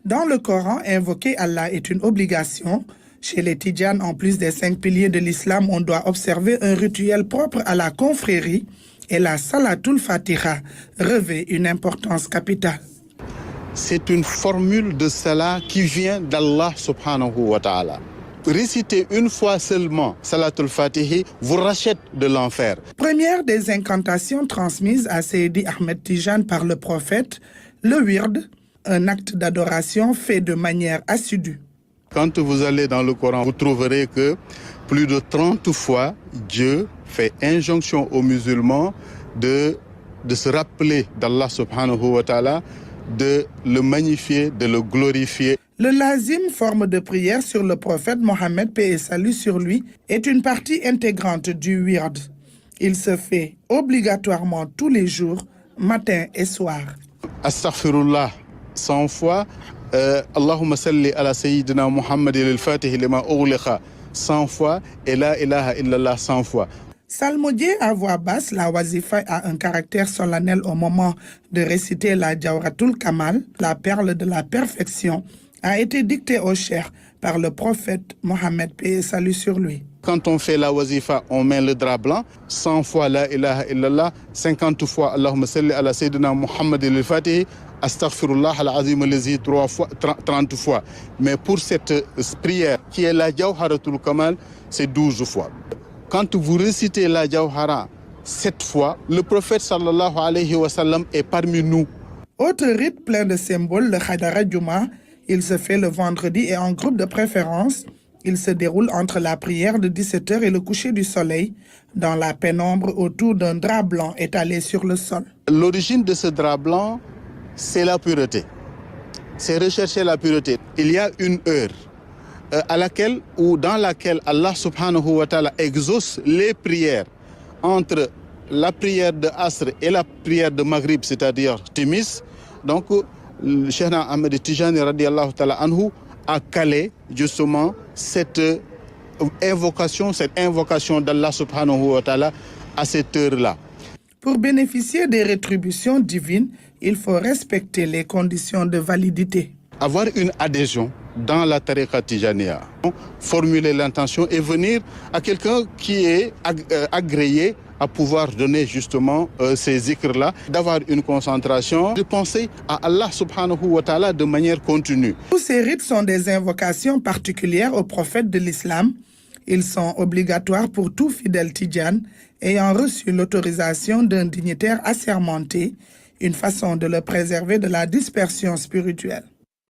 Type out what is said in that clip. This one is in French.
Dans le Coran, invoquer Allah est une obligation. Chez les Tidjanes, en plus des 5 piliers de l'islam, on doit observer un rituel propre à la confrérie et la Salatul Fatiha revêt une importance capitale. C'est une formule de salat qui vient d'Allah subhanahu wa ta'ala. Réciter une fois seulement Salatul Fatihi vous rachète de l'enfer. Première des incantations transmises à Seydi Ahmed Tijane par le prophète, le wird, un acte d'adoration fait de manière assidue. Quand vous allez dans le Coran, vous trouverez que plus de 30 fois, Dieu fait injonction aux musulmans de se rappeler d'Allah subhanahu wa ta'ala, de le magnifier, de le glorifier. Le lazim, forme de prière sur le prophète Mohammed, paix et salut sur lui, est une partie intégrante du wird. Il se fait obligatoirement tous les jours, matin et soir. Astaghfirullah 100 fois, Allahumma salli ala sayyidina Muhammad al-Fatih lima ughliqa 100 fois et la ilaha illallah 100 fois. Psalmodier à voix basse, la wazifa a un caractère solennel au moment de réciter la Jawratul Kamal, la perle de la perfection, a été dictée au cheikh par le prophète Mohammed, paix et salut sur lui. Quand on fait la wazifa, on met le drap blanc, 100 fois la ilaha illallah, 50 fois Allahumma salli ala sayyidina Muhammad al-Fatih, astaghfirullah al-azim al-lazi 30 fois. Mais pour cette prière qui est la Jawharatul Kamal, c'est 12 fois. Quand vous récitez la Jawhara 7 fois, le prophète sallallahu alayhi wa sallam est parmi nous. Autre rite plein de symboles, le Khadara Juma, il se fait le vendredi et en groupe de préférence. Il se déroule entre la prière de 17h et le coucher du soleil, dans la pénombre autour d'un drap blanc étalé sur le sol. L'origine de ce drap blanc, c'est la pureté. C'est rechercher la pureté. Il y a une heure dans laquelle Allah subhanahu wa ta'ala exauce les prières entre la prière de Asr et la prière de Maghrib, c'est-à-dire Timis. Donc, Cheikhna Ahmed Tijani radiallahu ta'ala anhu a calé justement cette invocation d'Allah subhanahu wa ta'ala à cette heure-là. Pour bénéficier des rétributions divines, il faut respecter les conditions de validité. Avoir une adhésion dans la tariqa Tijaniya, formuler l'intention et venir à quelqu'un qui est agréé à pouvoir donner justement ces zikrs-là, d'avoir une concentration, de penser à Allah subhanahu wa ta'ala de manière continue. Tous ces rites sont des invocations particulières au prophète de l'islam. Ils sont obligatoires pour tout fidèle tidjane ayant reçu l'autorisation d'un dignitaire assermenté, une façon de le préserver de la dispersion spirituelle.